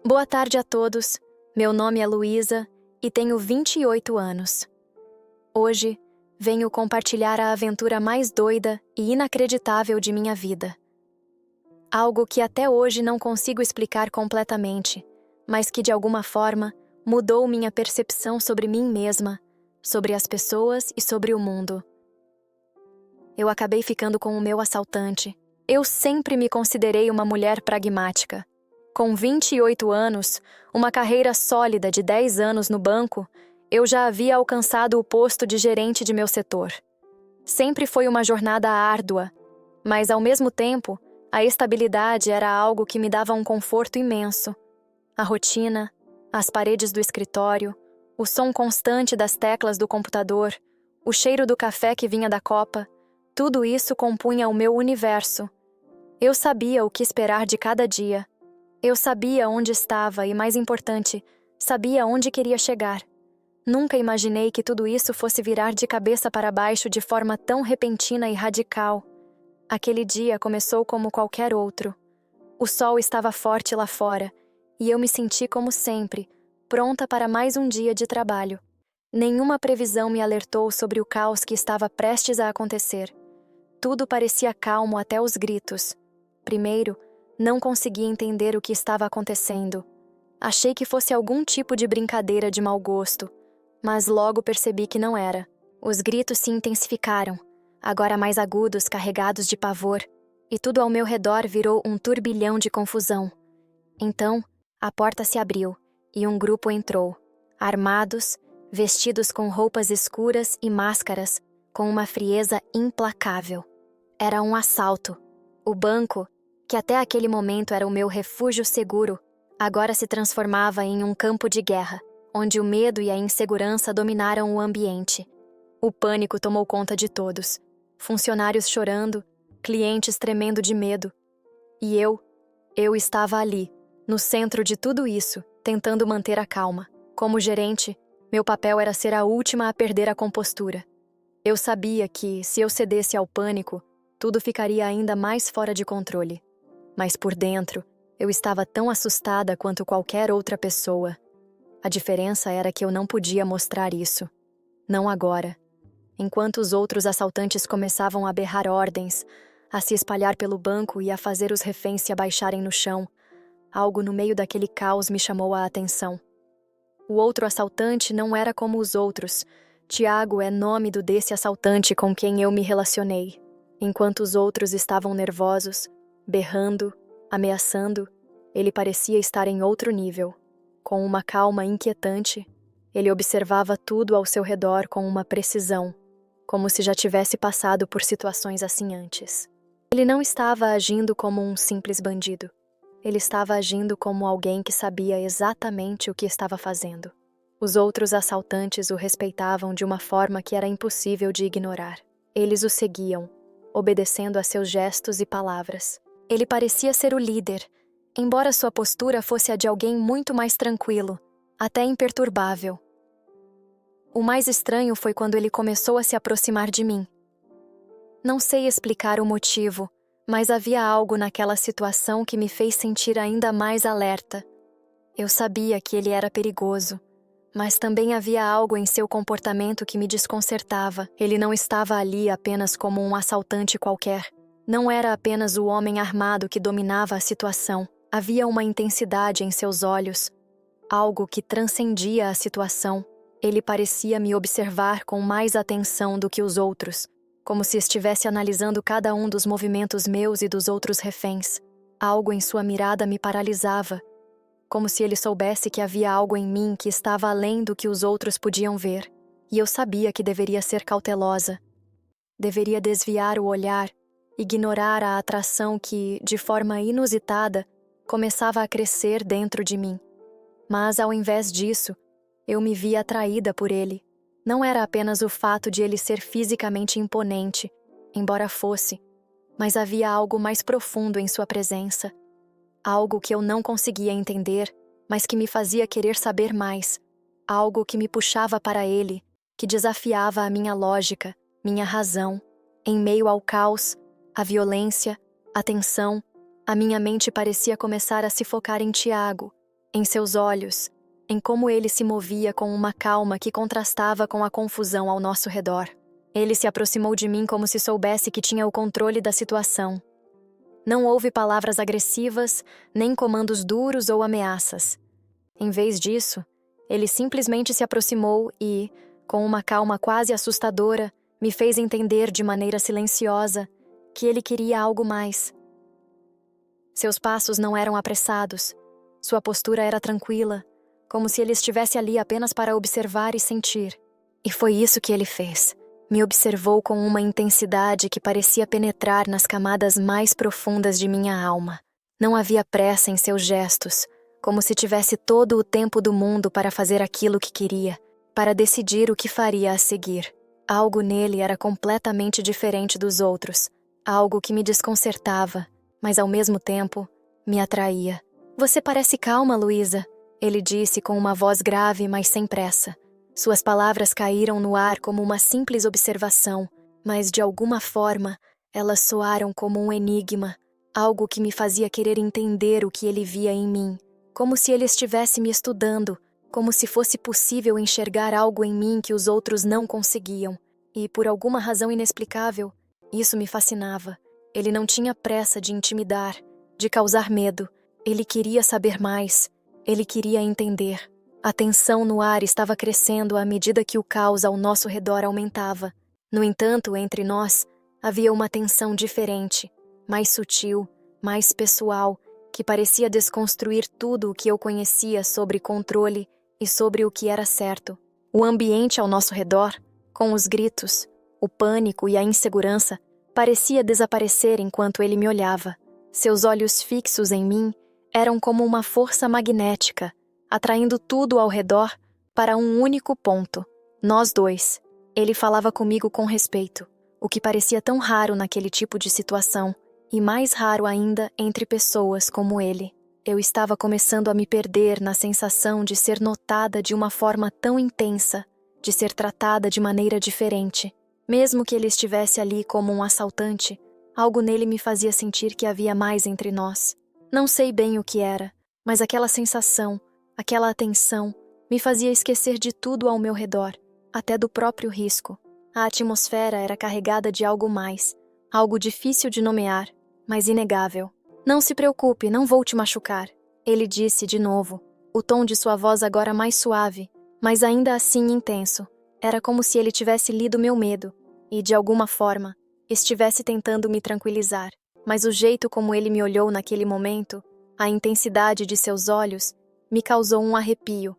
Boa tarde a todos. Meu nome é Luísa e tenho 28 anos. Hoje, venho compartilhar a aventura mais doida e inacreditável de minha vida. Algo que até hoje não consigo explicar completamente, mas que de alguma forma mudou minha percepção sobre mim mesma, sobre as pessoas e sobre o mundo. Eu acabei ficando com o meu assaltante. Eu sempre me considerei uma mulher pragmática. Com 28 anos, uma carreira sólida de 10 anos no banco, eu já havia alcançado o posto de gerente de meu setor. Sempre foi uma jornada árdua, mas ao mesmo tempo, a estabilidade era algo que me dava um conforto imenso. A rotina, as paredes do escritório, o som constante das teclas do computador, o cheiro do café que vinha da copa, tudo isso compunha o meu universo. Eu sabia o que esperar de cada dia. Eu sabia onde estava e, mais importante, sabia onde queria chegar. Nunca imaginei que tudo isso fosse virar de cabeça para baixo de forma tão repentina e radical. Aquele dia começou como qualquer outro. O sol estava forte lá fora, e eu me senti como sempre, pronta para mais um dia de trabalho. Nenhuma previsão me alertou sobre o caos que estava prestes a acontecer. Tudo parecia calmo até os gritos. Primeiro, não conseguia entender o que estava acontecendo. Achei que fosse algum tipo de brincadeira de mau gosto, mas logo percebi que não era. Os gritos se intensificaram, agora mais agudos, carregados de pavor, e tudo ao meu redor virou um turbilhão de confusão. Então, a porta se abriu e um grupo entrou, armados, vestidos com roupas escuras e máscaras, com uma frieza implacável. Era um assalto. O banco, que até aquele momento era o meu refúgio seguro, agora se transformava em um campo de guerra, onde o medo e a insegurança dominaram o ambiente. O pânico tomou conta de todos. Funcionários chorando, clientes tremendo de medo. E eu estava ali, no centro de tudo isso, tentando manter a calma. Como gerente, meu papel era ser a última a perder a compostura. Eu sabia que, se eu cedesse ao pânico, tudo ficaria ainda mais fora de controle. Mas por dentro, eu estava tão assustada quanto qualquer outra pessoa. A diferença era que eu não podia mostrar isso. Não agora. Enquanto os outros assaltantes começavam a berrar ordens, a se espalhar pelo banco e a fazer os reféns se abaixarem no chão, algo no meio daquele caos me chamou a atenção. O outro assaltante não era como os outros. Tiago é nome desse assaltante com quem eu me relacionei. Enquanto os outros estavam nervosos, berrando, ameaçando, ele parecia estar em outro nível. Com uma calma inquietante, ele observava tudo ao seu redor com uma precisão, como se já tivesse passado por situações assim antes. Ele não estava agindo como um simples bandido. Ele estava agindo como alguém que sabia exatamente o que estava fazendo. Os outros assaltantes o respeitavam de uma forma que era impossível de ignorar. Eles o seguiam, obedecendo a seus gestos e palavras. Ele parecia ser o líder, embora sua postura fosse a de alguém muito mais tranquilo, até imperturbável. O mais estranho foi quando ele começou a se aproximar de mim. Não sei explicar o motivo, mas havia algo naquela situação que me fez sentir ainda mais alerta. Eu sabia que ele era perigoso, mas também havia algo em seu comportamento que me desconcertava. Ele não estava ali apenas como um assaltante qualquer. Não era apenas o homem armado que dominava a situação. Havia uma intensidade em seus olhos, algo que transcendia a situação. Ele parecia me observar com mais atenção do que os outros, como se estivesse analisando cada um dos movimentos meus e dos outros reféns. Algo em sua mirada me paralisava, como se ele soubesse que havia algo em mim que estava além do que os outros podiam ver. E eu sabia que deveria ser cautelosa. Deveria desviar o olhar, ignorar a atração que, de forma inusitada, começava a crescer dentro de mim. Mas, ao invés disso, eu me via atraída por ele. Não era apenas o fato de ele ser fisicamente imponente, embora fosse, mas havia algo mais profundo em sua presença. Algo que eu não conseguia entender, mas que me fazia querer saber mais. Algo que me puxava para ele, que desafiava a minha lógica, minha razão. Em meio ao caos, a violência, a tensão, a minha mente parecia começar a se focar em Tiago. em seus olhos, em como ele se movia com uma calma que contrastava com a confusão ao nosso redor. Ele se aproximou de mim como se soubesse que tinha o controle da situação. Não houve palavras agressivas, nem comandos duros ou ameaças. Em vez disso, ele simplesmente se aproximou e, com uma calma quase assustadora, me fez entender de maneira silenciosa que ele queria algo mais. Seus passos não eram apressados. Sua postura era tranquila, como se ele estivesse ali apenas para observar e sentir. E foi isso que ele fez. Me observou com uma intensidade que parecia penetrar nas camadas mais profundas de minha alma. Não havia pressa em seus gestos, como se tivesse todo o tempo do mundo para fazer aquilo que queria, para decidir o que faria a seguir. Algo nele era completamente diferente dos outros, algo que me desconcertava, mas ao mesmo tempo me atraía. "Você parece calma, Luísa", ele disse com uma voz grave, mas sem pressa. Suas palavras caíram no ar como uma simples observação, mas de alguma forma elas soaram como um enigma, algo que me fazia querer entender o que ele via em mim, como se ele estivesse me estudando, como se fosse possível enxergar algo em mim que os outros não conseguiam. E, por alguma razão inexplicável, isso me fascinava. Ele não tinha pressa de intimidar, de causar medo. Ele queria saber mais. Ele queria entender. A tensão no ar estava crescendo à medida que o caos ao nosso redor aumentava. No entanto, entre nós, havia uma tensão diferente, mais sutil, mais pessoal, que parecia desconstruir tudo o que eu conhecia sobre controle e sobre o que era certo. O ambiente ao nosso redor, com os gritos, o pânico e a insegurança, parecia desaparecer enquanto ele me olhava. Seus olhos fixos em mim eram como uma força magnética, atraindo tudo ao redor para um único ponto. Nós dois. Ele falava comigo com respeito, o que parecia tão raro naquele tipo de situação, e mais raro ainda entre pessoas como ele. Eu estava começando a me perder na sensação de ser notada de uma forma tão intensa, de ser tratada de maneira diferente. Mesmo que ele estivesse ali como um assaltante, algo nele me fazia sentir que havia mais entre nós. Não sei bem o que era, mas aquela sensação, aquela atenção, me fazia esquecer de tudo ao meu redor, até do próprio risco. A atmosfera era carregada de algo mais, algo difícil de nomear, mas inegável. "Não se preocupe, não vou te machucar", ele disse de novo, o tom de sua voz agora mais suave, mas ainda assim intenso. Era como se ele tivesse lido meu medo e, de alguma forma, estivesse tentando me tranquilizar. Mas o jeito como ele me olhou naquele momento, a intensidade de seus olhos, me causou um arrepio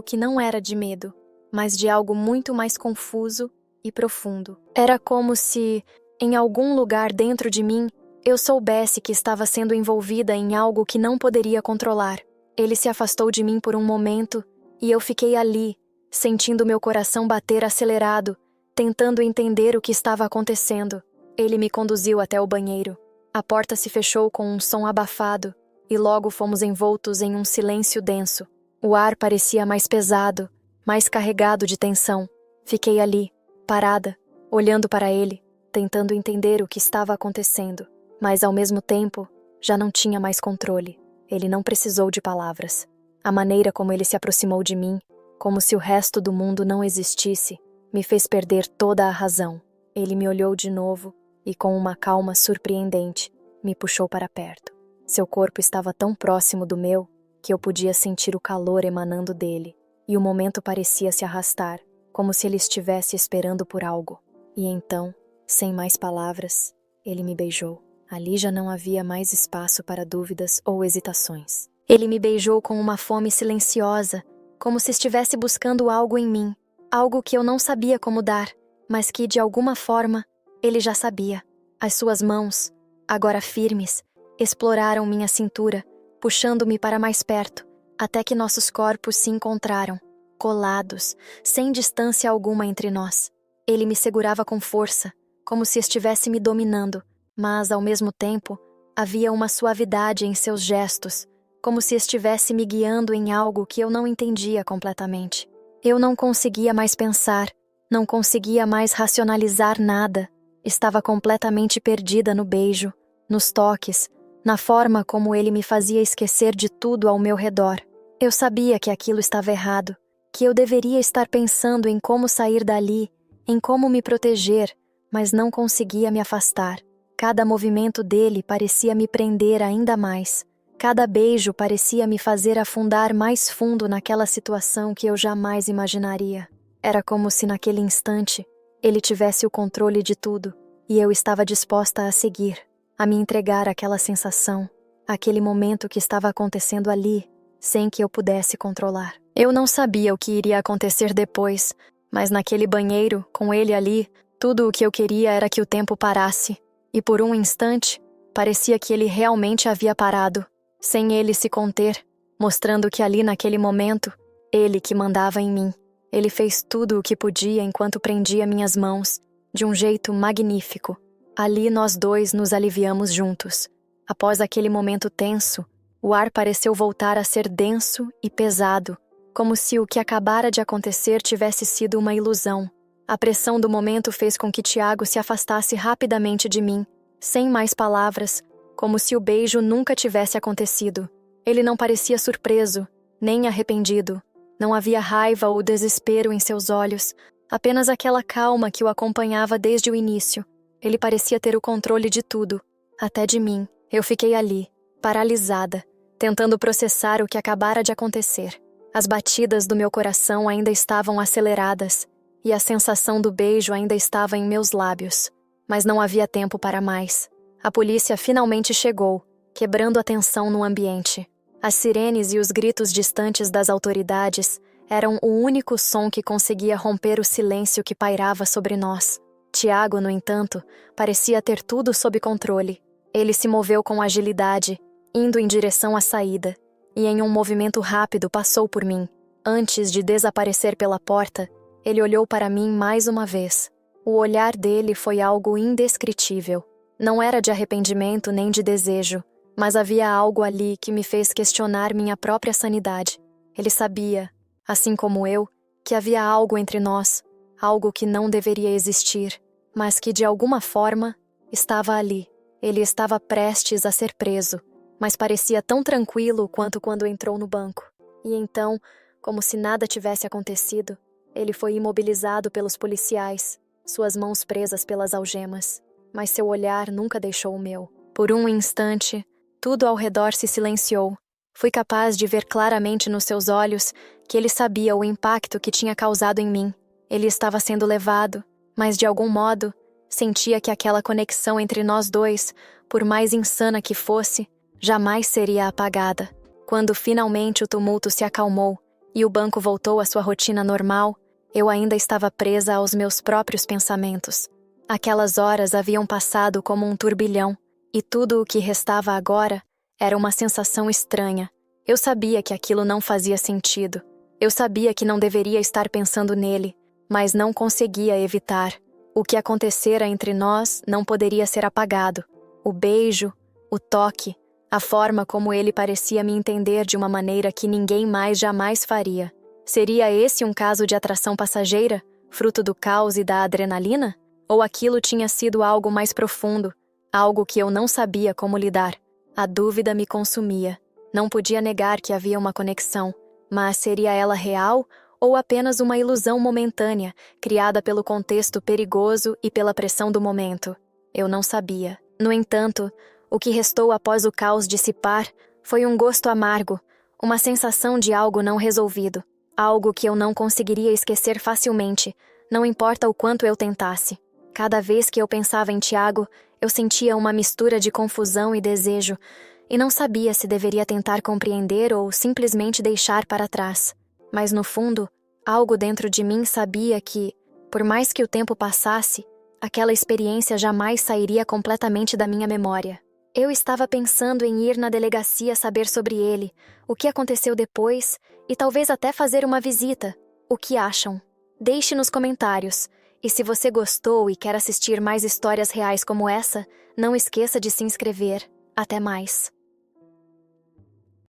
que não era de medo, mas de algo muito mais confuso e profundo. Era como se, em algum lugar dentro de mim, eu soubesse que estava sendo envolvida em algo que não poderia controlar. Ele se afastou de mim por um momento e eu fiquei ali, sentindo meu coração bater acelerado, tentando entender o que estava acontecendo. Ele me conduziu até o banheiro. A porta se fechou com um som abafado e logo fomos envoltos em um silêncio denso. O ar parecia mais pesado, mais carregado de tensão. Fiquei ali, parada, olhando para ele, tentando entender o que estava acontecendo. Mas, ao mesmo tempo, já não tinha mais controle. Ele não precisou de palavras. A maneira como ele se aproximou de mim, como se o resto do mundo não existisse, me fez perder toda a razão. Ele me olhou de novo e, com uma calma surpreendente, me puxou para perto. Seu corpo estava tão próximo do meu que eu podia sentir o calor emanando dele, e o momento parecia se arrastar, como se ele estivesse esperando por algo. E então, sem mais palavras, ele me beijou. Ali já não havia mais espaço para dúvidas ou hesitações. Ele me beijou com uma fome silenciosa, como se estivesse buscando algo em mim, algo que eu não sabia como dar, mas que, de alguma forma, ele já sabia. As suas mãos, agora firmes, exploraram minha cintura, puxando-me para mais perto, até que nossos corpos se encontraram, colados, sem distância alguma entre nós. Ele me segurava com força, como se estivesse me dominando, mas, ao mesmo tempo, havia uma suavidade em seus gestos, como se estivesse me guiando em algo que eu não entendia completamente. Eu não conseguia mais pensar, não conseguia mais racionalizar nada. Estava completamente perdida no beijo, nos toques, na forma como ele me fazia esquecer de tudo ao meu redor. Eu sabia que aquilo estava errado, que eu deveria estar pensando em como sair dali, em como me proteger, mas não conseguia me afastar. Cada movimento dele parecia me prender ainda mais. Cada beijo parecia me fazer afundar mais fundo naquela situação que eu jamais imaginaria. Era como se naquele instante ele tivesse o controle de tudo, e eu estava disposta a seguir, a me entregar àquela sensação, àquele momento que estava acontecendo ali, sem que eu pudesse controlar. Eu não sabia o que iria acontecer depois, mas naquele banheiro, com ele ali, tudo o que eu queria era que o tempo parasse. E por um instante, parecia que ele realmente havia parado, sem ele se conter, mostrando que ali naquele momento, ele que mandava em mim. Ele fez tudo o que podia enquanto prendia minhas mãos, de um jeito magnífico. Ali nós dois nos aliviamos juntos. Após aquele momento tenso, o ar pareceu voltar a ser denso e pesado, como se o que acabara de acontecer tivesse sido uma ilusão. A pressão do momento fez com que Tiago se afastasse rapidamente de mim, sem mais palavras, como se o beijo nunca tivesse acontecido. Ele não parecia surpreso, nem arrependido. Não havia raiva ou desespero em seus olhos, apenas aquela calma que o acompanhava desde o início. Ele parecia ter o controle de tudo, até de mim. Eu fiquei ali, paralisada, tentando processar o que acabara de acontecer. As batidas do meu coração ainda estavam aceleradas, e a sensação do beijo ainda estava em meus lábios. Mas não havia tempo para mais. A polícia finalmente chegou, quebrando a tensão no ambiente. As sirenes e os gritos distantes das autoridades eram o único som que conseguia romper o silêncio que pairava sobre nós. Tiago, no entanto, parecia ter tudo sob controle. Ele se moveu com agilidade, indo em direção à saída, e em um movimento rápido passou por mim. Antes de desaparecer pela porta, ele olhou para mim mais uma vez. O olhar dele foi algo indescritível. Não era de arrependimento nem de desejo, mas havia algo ali que me fez questionar minha própria sanidade. Ele sabia, assim como eu, que havia algo entre nós, algo que não deveria existir, mas que de alguma forma estava ali. Ele estava prestes a ser preso, mas parecia tão tranquilo quanto quando entrou no banco. E então, como se nada tivesse acontecido, ele foi imobilizado pelos policiais, suas mãos presas pelas algemas, mas seu olhar nunca deixou o meu. Por um instante, tudo ao redor se silenciou. Fui capaz de ver claramente nos seus olhos que ele sabia o impacto que tinha causado em mim. Ele estava sendo levado, mas de algum modo, sentia que aquela conexão entre nós dois, por mais insana que fosse, jamais seria apagada. Quando finalmente o tumulto se acalmou e o banco voltou à sua rotina normal, eu ainda estava presa aos meus próprios pensamentos. Aquelas horas haviam passado como um turbilhão, e tudo o que restava agora era uma sensação estranha. Eu sabia que aquilo não fazia sentido. Eu sabia que não deveria estar pensando nele, mas não conseguia evitar. O que acontecera entre nós não poderia ser apagado. O beijo, o toque, a forma como ele parecia me entender de uma maneira que ninguém mais jamais faria. Seria esse um caso de atração passageira, fruto do caos e da adrenalina? Ou aquilo tinha sido algo mais profundo, algo que eu não sabia como lidar? A dúvida me consumia. Não podia negar que havia uma conexão, mas seria ela real ou apenas uma ilusão momentânea, criada pelo contexto perigoso e pela pressão do momento? Eu não sabia. No entanto, o que restou após o caos dissipar foi um gosto amargo, uma sensação de algo não resolvido, algo que eu não conseguiria esquecer facilmente, não importa o quanto eu tentasse. Cada vez que eu pensava em Tiago, eu sentia uma mistura de confusão e desejo, e não sabia se deveria tentar compreender ou simplesmente deixar para trás. Mas no fundo, algo dentro de mim sabia que, por mais que o tempo passasse, aquela experiência jamais sairia completamente da minha memória. Eu estava pensando em ir na delegacia saber sobre ele, o que aconteceu depois, e talvez até fazer uma visita. O que acham? Deixe nos comentários. E se você gostou e quer assistir mais histórias reais como essa, não esqueça de se inscrever. Até mais!